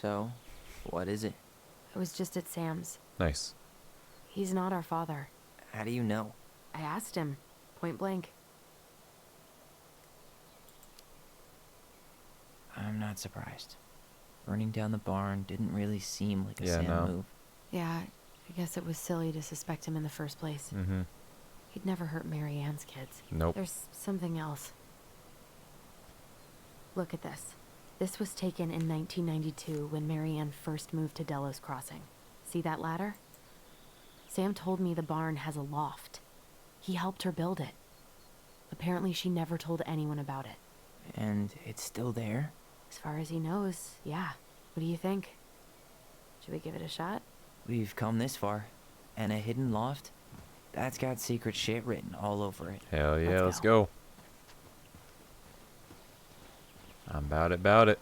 So, what is it? I was just at Sam's. Nice. He's not our father. How do you know? I asked him, point blank. I'm not surprised. Burning down the barn didn't really seem like a Yeah, Sam no. move. Yeah, I guess it was silly to suspect him in the first place. Mm-hmm. He'd never hurt Mary Ann's kids. Nope. There's something else. Look at this. This was taken in 1992 when Mary Ann first moved to Delos Crossing. See that ladder? Sam told me the barn has a loft. He helped her build it. Apparently she never told anyone about it. And it's still there? As far as he knows, yeah. What do you think? Should we give it a shot? We've come this far. And a hidden loft? That's got secret shit written all over it. Hell yeah, let's Let's go. I'm about it.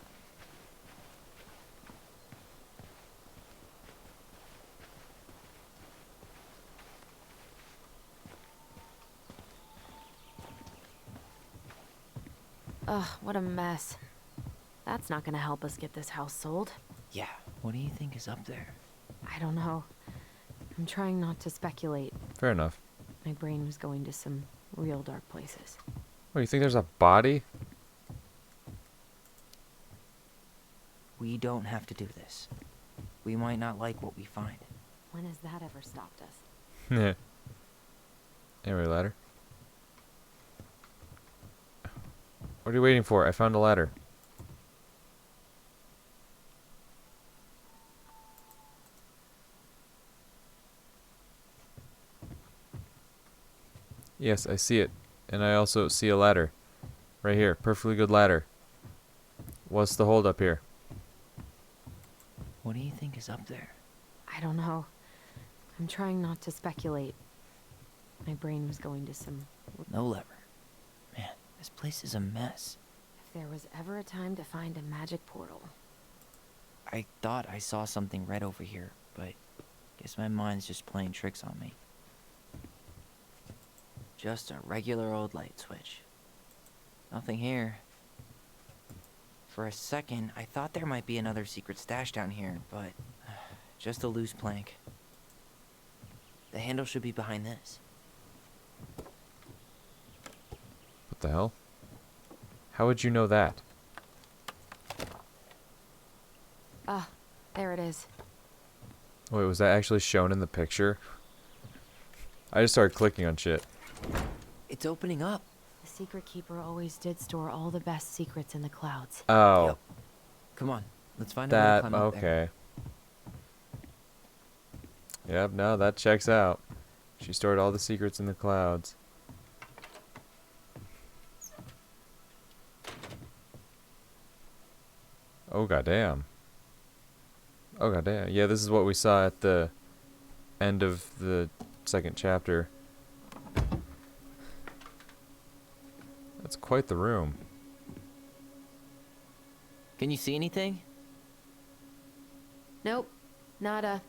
Ugh, what a mess. That's not gonna help us get this house sold. Yeah, what do you think is up there? I don't know. I'm trying not to speculate. Fair enough. My brain was going to some real dark places. What, you think there's a body? We don't have to do this. We might not like what we find. When has that ever stopped us? Yeah. Anyway, ladder. What are you waiting for? I found a ladder. Yes, I see it. And I also see a ladder. Right here. Perfectly good ladder. What's the hold up here? What do you think is up there? I don't know. I'm trying not to speculate. My brain was going to some... No lever. Man, this place is a mess. If there was ever a time to find a magic portal. I thought I saw something red over here, but guess my mind's just playing tricks on me. Just a regular old light switch. Nothing here. For a second, I thought there might be another secret stash down here, but just a loose plank. The handle should be behind this. What the hell? How would you know that? Ah, there it is. Wait, was that actually shown in the picture? I just started clicking on shit. It's opening up. The secret keeper always did store all the best secrets in the clouds. Oh. Yep. Come on, let's find a way to That, climb up there. okay. Yep, no, that checks out. She stored all the secrets in the clouds. Oh, goddamn. Oh, goddamn. Yeah, this is what we saw at the end of the second chapter. That's quite the room. Can you see anything? Nope, nada.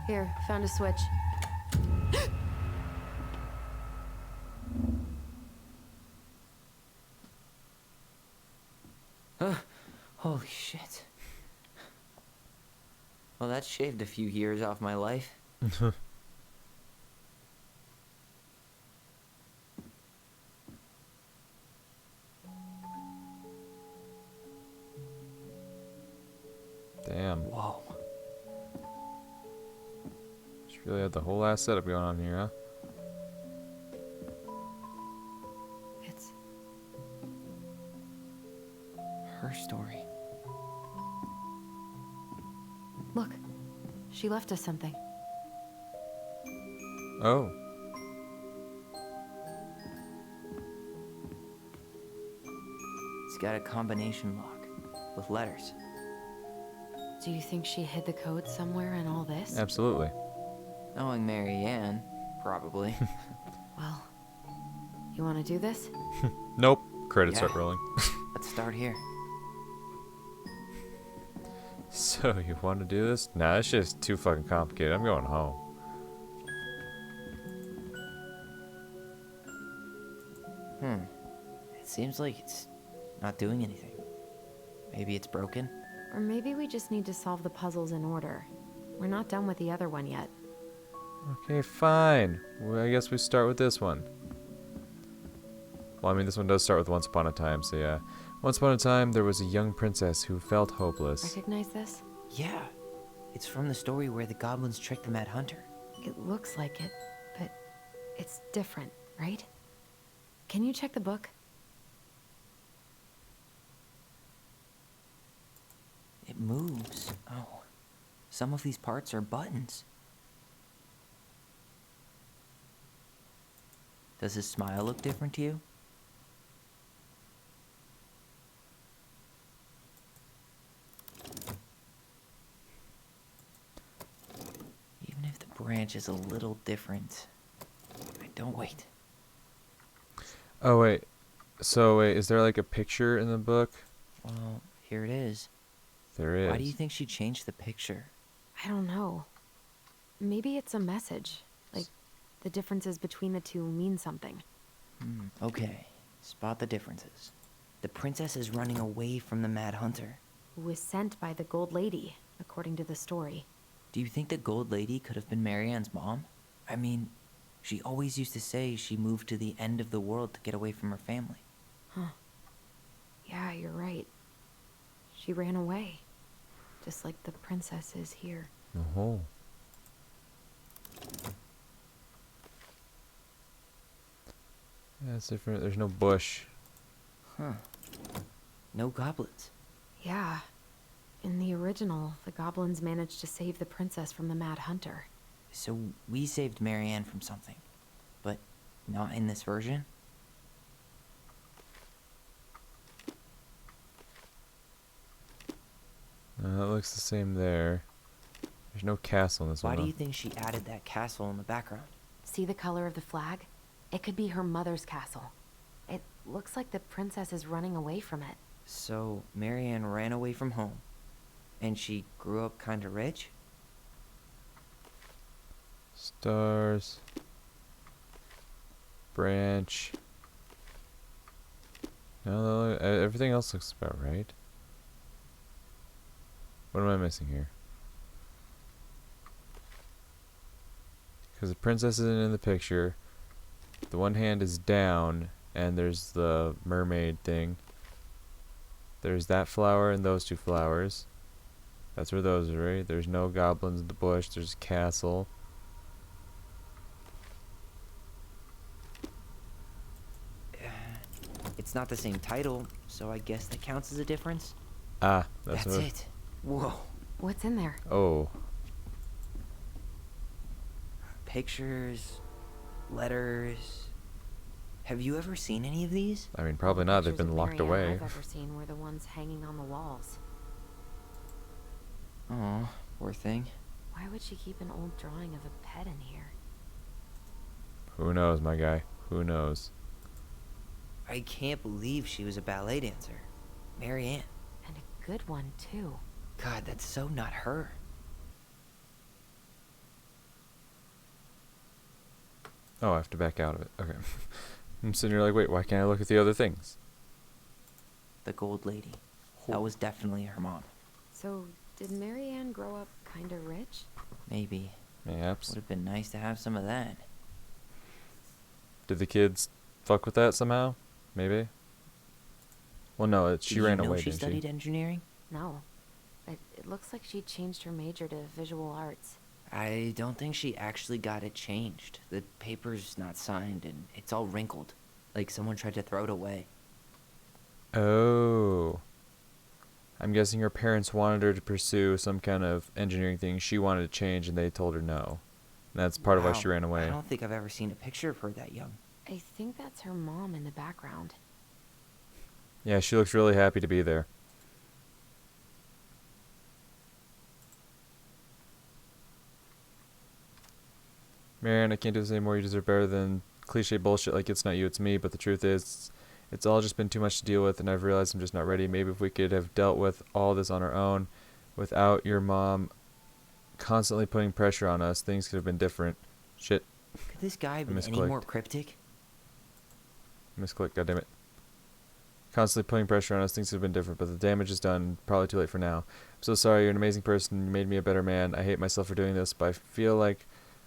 Here, found a switch. Holy shit. Well, that shaved a few years off my life. Damn. Whoa. She really had the whole ass setup going on here, huh? It's... Her story. Look, she left us something. Oh. It's got a combination lock with letters. Do you think she hid the code somewhere in all this? Absolutely. Knowing Mary Ann, probably. Well, you want to do this? Nope. Credits Yeah. start rolling. Let's start here. So, you want to do this? Nah, it's just too fucking complicated. I'm going home. It seems like it's not doing anything. Maybe it's broken? Or maybe we just need to solve the puzzles in order. We're not done with the other one yet. Okay, fine. Well, I guess we start with this one. Well, I mean, this one does start with Once Upon a Time, so yeah. Once upon a time, there was a young princess who felt hopeless. Recognize this? Yeah. It's from the story where the goblins tricked the Mad Hunter. It looks like it, but it's different, right? Can you check the book? It moves. Oh. Some of these parts are buttons. Does his smile look different to you? Even if the branch is a little different, I don't wait. Oh, wait. So, wait, is there like a picture in the book? Well, here it is. There is. Why do you think she changed the picture? I don't know. Maybe it's a message. Like, the differences between the two mean something. Okay, spot the differences. The princess is running away from the Mad Hunter. Who was sent by the Gold Lady, according to the story. Do you think the Gold Lady could have been Marianne's mom? I mean, she always used to say she moved to the end of the world to get away from her family. Yeah, you're right. She ran away. Just like the princess is here. Oh. Yeah, it's different. There's no bush. Huh. No goblins. Yeah. In the original, the goblins managed to save the princess from the Mad Hunter. So we saved Marianne from something, but not in this version? That looks the same there. There's no castle in this one. Why do though. you think she added that castle in the background? See the color of the flag? It could be her mother's castle. It looks like the princess is running away from it. So Marianne ran away from home, and she grew up kinda rich? Stars. Branch. No, everything else looks about right. What am I missing here? Because the princess isn't in the picture. The one hand is down, and there's the mermaid thing. There's that flower and those two flowers. That's where those are, right? There's no goblins in the bush. There's a castle. It's not the same title, so I guess that counts as a difference? Ah, that's That's what. it. Whoa. What's in there? Oh, Pictures, letters. Have you ever seen any of these? I mean, probably All the not. They've pictures been of locked Marianne away. I've ever seen were the ones hanging on the walls. Oh, poor thing. Why would she keep an old drawing of a pet in here? Who knows, my guy? Who knows? I can't believe she was a ballet dancer. Marianne. And a good one, too. God, that's so not her. Oh, I have to back out of it. Okay. I'm sitting here like, wait, why can't I look at the other things? The Gold Lady. That was definitely her mom. So, did Marianne grow up kinda rich? Maybe. Perhaps. Would have been nice to have some of that. Did the kids fuck with that somehow? Maybe. Well, no, she Did ran you know away, she didn't studied she? engineering? No. But it looks like she changed her major to visual arts. I don't think she actually got it changed. The paper's not signed and it's all wrinkled. Like someone tried to throw it away. Oh. I'm guessing her parents wanted her to pursue some kind of engineering thing she wanted to change, and they told her no. And that's part of why she Wow, ran away. I don't think I've ever seen a picture of her that young. I think that's her mom in the background. Yeah, she looks really happy to be there. Marianne, I can't do this anymore. You deserve better than cliche bullshit like it's not you, it's me. But the truth is, it's all just been too much to deal with, and I've realized I'm just not ready. Maybe if we could have dealt with all this on our own, Without your mom constantly putting pressure on us, things could have been different. Shit. Could this guy have been any Misclicked. more cryptic? Misclick, goddammit. Constantly putting pressure on us, things could have been different, but the damage is done. Probably too late for now. I'm so sorry, you're an amazing person. You made me a better man. I hate myself for doing this, but I feel like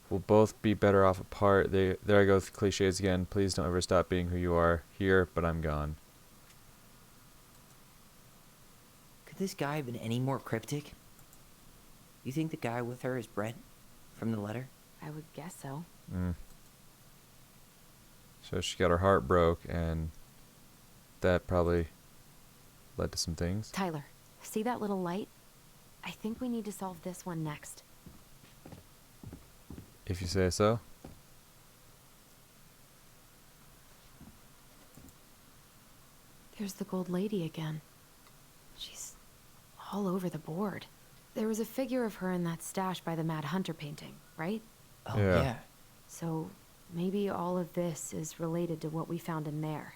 we'll both be better off apart. There I go with cliches again. Please don't ever stop being who you are. Here, but I'm gone. Could this guy have been any more cryptic? You think the guy with her is Brett? From the letter? I would guess so. So she got her heart broke, and that probably led to some things. Tyler, see that little light? I think we need to solve this one next. If you say so. There's the gold lady again. She's all over the board. There was a figure of her in that stash by the Mad Hunter painting, right? Oh, Yeah. yeah. So maybe all of this is related to what we found in there.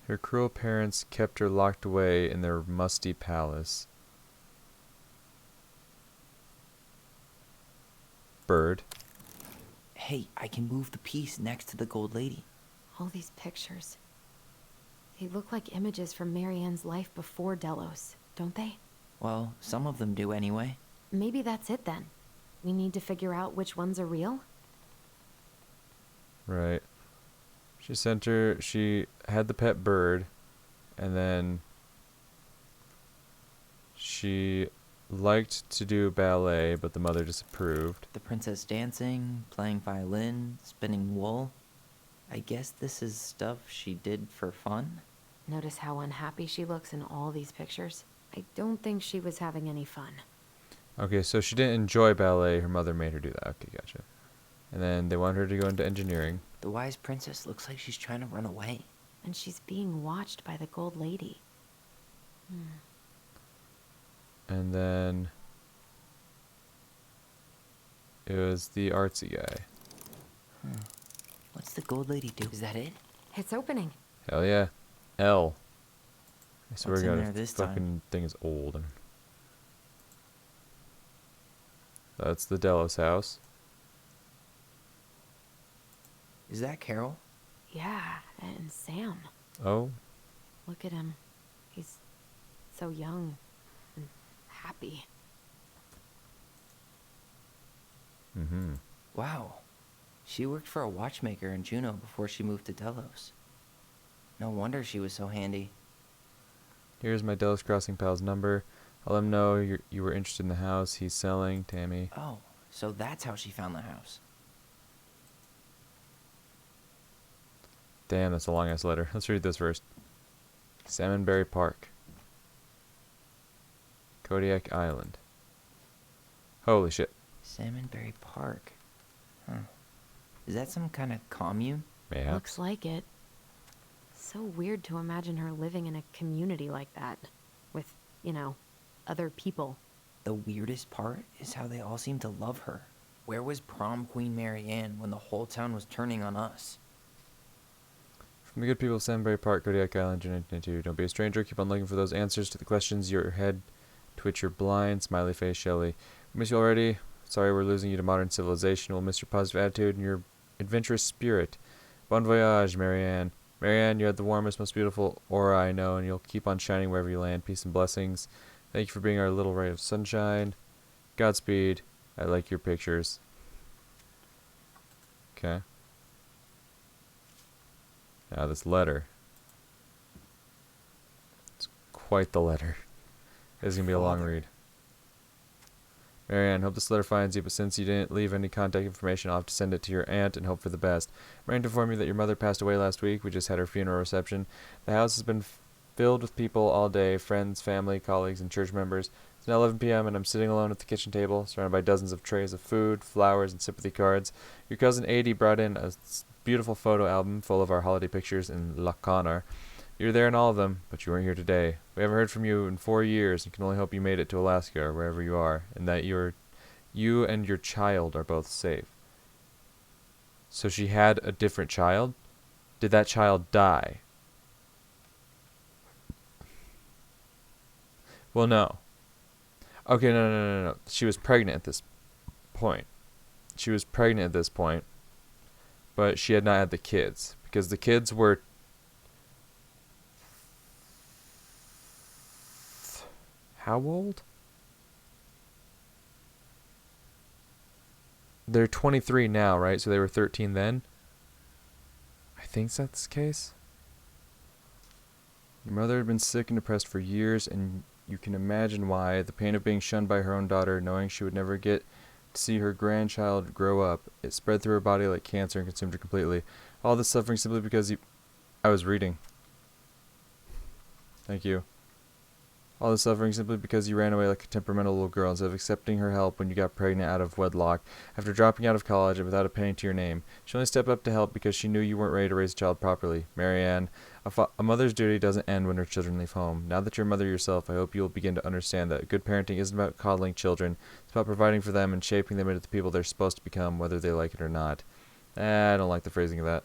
Her cruel parents kept her locked away in their musty palace. Bird. Hey, I can move the piece next to the gold lady. All these pictures. They look like images from Marianne's life before Delos, don't they? Well, some of them do anyway. Maybe that's it then. We need to figure out which ones are real? Right. She had the pet bird, and then she liked to do ballet, but the mother disapproved. The princess dancing, playing violin, spinning wool. I guess this is stuff she did for fun? Notice how unhappy she looks in all these pictures? I don't think she was having any fun. Okay, so she didn't enjoy ballet. Her mother made her do that. Okay, gotcha. And then they want her to go into engineering. The wise princess looks like she's trying to run away. And she's being watched by the gold lady. And then it was the artsy guy. What's the gold lady do? Is that it? It's opening. Hell yeah. L. I swear What's to in God, there this this time? fucking thing is old. That's the Delos house. Is that Carol? Yeah, and Sam. Oh, Look at him. He's so young and happy. mm-hmm. Wow. She worked for a watchmaker in Juneau before she moved to Delos. No wonder she was so handy. Here's my Delos Crossing pal's number. I'll let him know you were interested in the house he's selling, Tammy. Oh, so that's how she found the house. Damn, that's a long-ass letter. Let's read this first. Salmonberry Park. Kodiak Island. Holy shit. Salmonberry Park. Huh. Is that some kind of commune? Mayhaps. Looks like it. So weird to imagine her living in a community like that. With, other people. The weirdest part is how they all seem to love her. Where was prom queen Marianne when the whole town was turning on us? From the good people of Salmonberry Park, Kodiak Island, June 1992. Don't be a stranger. Keep on looking for those answers to the questions your head to which you're blind. Smiley face, Shelley. We miss you already. Sorry we're losing you to modern civilization. We'll miss your positive attitude and your adventurous spirit. Bon voyage, Marianne. Marianne, you had the warmest, most beautiful aura I know, and you'll keep on shining wherever you land. Peace and blessings. Thank you for being our little ray of sunshine. Godspeed. I like your pictures. Okay. Now this letter. It's quite the letter. It's going to be a long Father. read. Marianne, hope this letter finds you, but since you didn't leave any contact information, I'll have to send it to your aunt and hope for the best. Marianne informed me that your mother passed away last week. We just had her funeral reception. The house has been filled with people all day, friends, family, colleagues, and church members. It's now 11 p.m., and I'm sitting alone at the kitchen table, surrounded by dozens of trays of food, flowers, and sympathy cards. Your cousin Adie brought in a beautiful photo album full of our holiday pictures in La Connor. You were there in all of them, but you weren't here today. We haven't heard from you in 4 years, and can only hope you made it to Alaska or wherever you are, and that you and your child are both safe. So she had a different child? Did that child die? Well, no. Okay, no. She was pregnant at this point. She was pregnant at this point, but she had not had the kids because the kids were how old? They're 23 now, right? So they were 13 then. I think that's the case. Your mother had been sick and depressed for years, and you can imagine why. The pain of being shunned by her own daughter, knowing she would never get to see her grandchild grow up. It spread through her body like cancer and consumed her completely. All this suffering simply because you... I was reading. Thank you. All this suffering simply because you ran away like a temperamental little girl instead of accepting her help when you got pregnant out of wedlock after dropping out of college and without a penny to your name. She only stepped up to help because she knew you weren't ready to raise a child properly. Marianne, a mother's duty doesn't end when her children leave home. Now that you're a mother yourself, I hope you will begin to understand that good parenting isn't about coddling children. It's about providing for them and shaping them into the people they're supposed to become, whether they like it or not. I don't like the phrasing of that.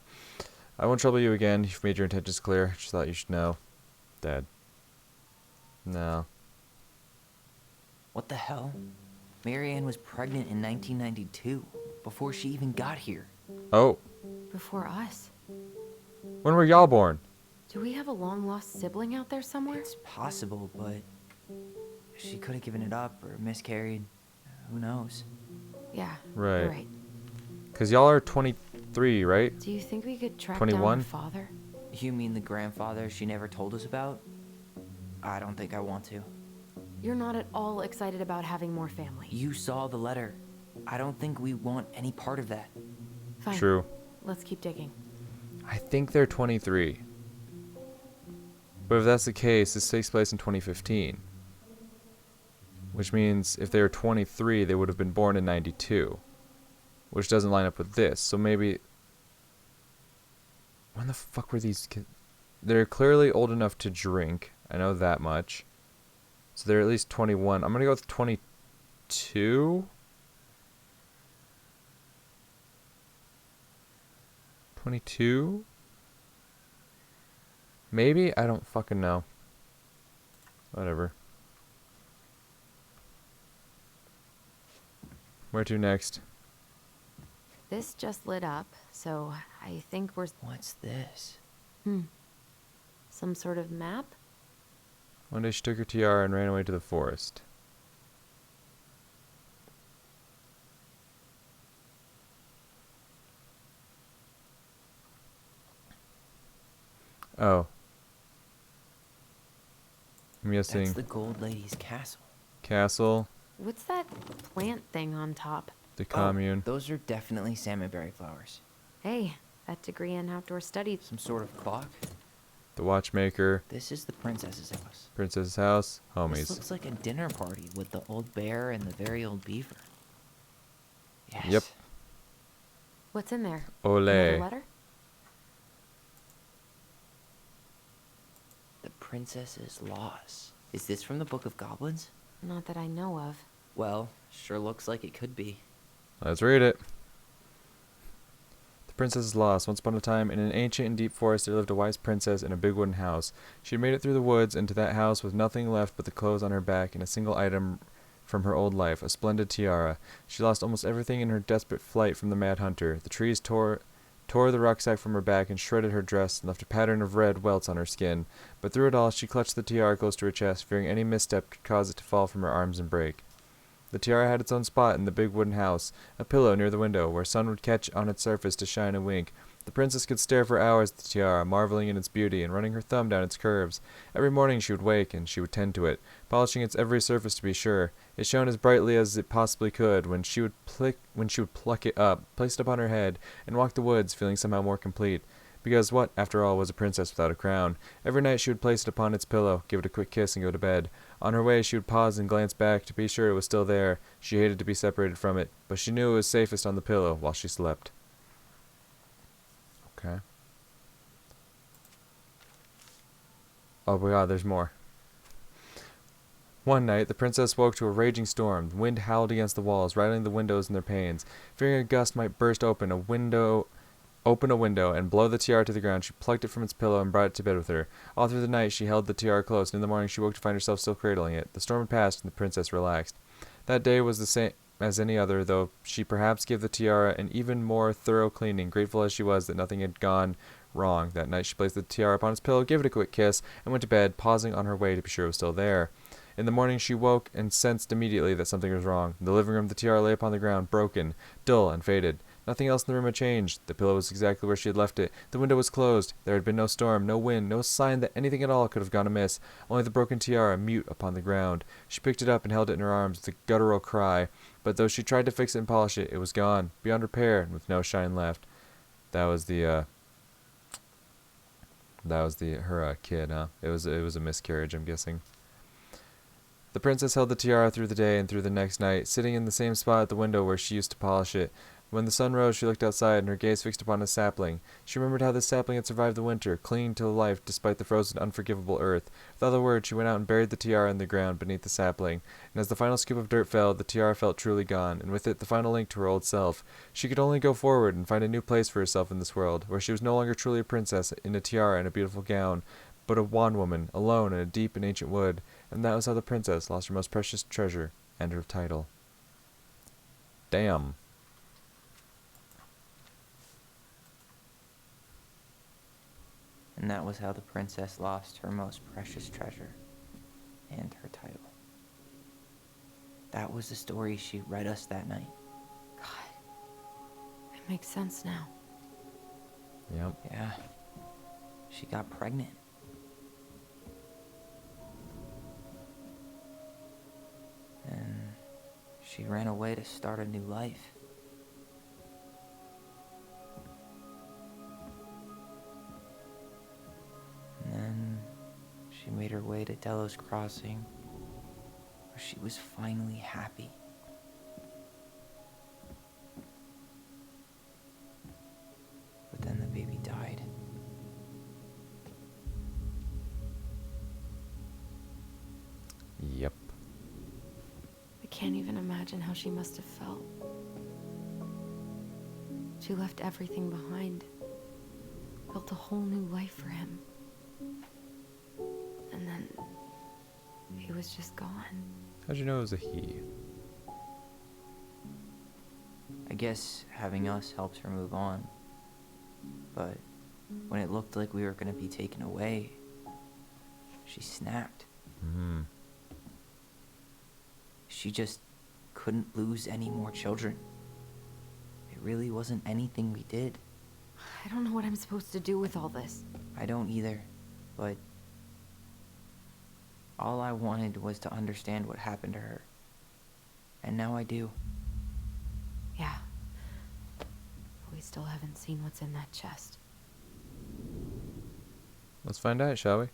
I won't trouble you again. You've made your intentions clear. Just thought you should know. Dad. No. What the hell? Marianne was pregnant in 1992, before she even got here. Oh. Before us. When were y'all born? Do we have a long-lost sibling out there somewhere? It's possible, but she could have given it up or miscarried. Who knows? Yeah, Right. you're right. Because y'all are 23, right? Do you think we could track 21? down her father? You mean the grandfather she never told us about? I don't think I want to. You're not at all excited about having more family. You saw the letter. I don't think we want any part of that. Fine. True. Let's keep digging. I think they're 23. But if that's the case, this takes place in 2015. Which means if they were 23, they would have been born in 92. Which doesn't line up with this. So maybe... When the fuck were these kids? They're clearly old enough to drink. I know that much. So they're at least 21. I'm going to go with 22? 22? Maybe? I don't fucking know. Whatever. Where to next? This just lit up, so I think we're... What's this? Some sort of map? One day she took her tiara and ran away to the forest. Oh. I'm guessing That's the Gold Lady's castle. castle, What's that plant thing on top? the commune. Those are definitely salmonberry flowers. Hey, that degree in outdoor studies. Some sort of clock. The watchmaker, This is the princess's house. princess's house, This homies. looks like a dinner party with the old bear and the very old beaver. Yes. Yep. What's in there? Another Ole. letter? The princess's loss. Is this from the Book of Goblins? Not that I know of. Well, sure looks like it could be. Let's read it. The princess is lost. Once upon a time, in an ancient and deep forest, there lived a wise princess in a big wooden house. She had made it through the woods into that house with nothing left but the clothes on her back and a single item from her old life, a splendid tiara. She lost almost everything in her desperate flight from the mad hunter. The trees tore the rucksack from her back and shredded her dress and left a pattern of red welts on her skin. But through it all, she clutched the tiara close to her chest, fearing any misstep could cause it to fall from her arms and break. The tiara had its own spot in the big wooden house, a pillow near the window, where sun would catch on its surface to shine and wink. The princess could stare for hours at the tiara, marveling in its beauty and running her thumb down its curves. Every morning she would wake, and she would tend to it, polishing its every surface to be sure. It shone as brightly as it possibly could when she would pluck it up, place it upon her head, and walk the woods, feeling somehow more complete. Because what, after all, was a princess without a crown? Every night she would place it upon its pillow, give it a quick kiss, and go to bed. On her way she would pause and glance back to be sure it was still there. She hated to be separated from it, but she knew it was safest on the pillow while she slept. Okay. Oh my god, there's more. One night, the princess woke to a raging storm. The wind howled against the walls, rattling the windows in their panes. Fearing a gust might burst open open a window and blow the tiara to the ground, she plucked it from its pillow and brought it to bed with her. All through the night she held the tiara close, and in the morning she woke to find herself still cradling it. The storm had passed, and the princess relaxed. That day was the same as any other, though she perhaps gave the tiara an even more thorough cleaning, grateful as she was that nothing had gone wrong. That night she placed the tiara upon its pillow, gave it a quick kiss, and went to bed, pausing on her way to be sure it was still there. In the morning she woke and sensed immediately that something was wrong. In the living room the tiara lay upon the ground, broken, dull, and faded. Nothing else in the room had changed. The pillow was exactly where she had left it. The window was closed. There had been no storm, no wind, no sign that anything at all could have gone amiss. Only the broken tiara, mute upon the ground. She picked it up and held it in her arms with a guttural cry. But though she tried to fix it and polish it, it was gone, beyond repair, and with no shine left. That was her kid, huh? It was a miscarriage, I'm guessing. The princess held the tiara through the day and through the next night, sitting in the same spot at the window where she used to polish it. When the sun rose, she looked outside, and her gaze fixed upon a sapling. She remembered how this sapling had survived the winter, clinging to life despite the frozen, unforgivable earth. With other words, she went out and buried the tiara in the ground beneath the sapling. And as the final scoop of dirt fell, the tiara felt truly gone, and with it the final link to her old self. She could only go forward and find a new place for herself in this world, where she was no longer truly a princess in a tiara and a beautiful gown, but a bondwoman, alone in a deep and ancient wood. And that was how the princess lost her most precious treasure and her title. Damn. And that was how the princess lost her most precious treasure and her title. That was the story she read us that night. God, it makes sense now. Yep. Yeah. She got pregnant. And she ran away to start a new life. And then she made her way to Delos Crossing, where she was finally happy. But then the baby died. Yep. I can't even imagine how she must have felt. She left everything behind, built a whole new life for him. And then he was just gone. How'd you know it was a he? I guess having us helped her move on. But when it looked like we were going to be taken away, she snapped. Hmm. She just couldn't lose any more children. It really wasn't anything we did. I don't know what I'm supposed to do with all this. I don't either, but all I wanted was to understand what happened to her. And now I do. Yeah. But we still haven't seen what's in that chest. Let's find out, shall we?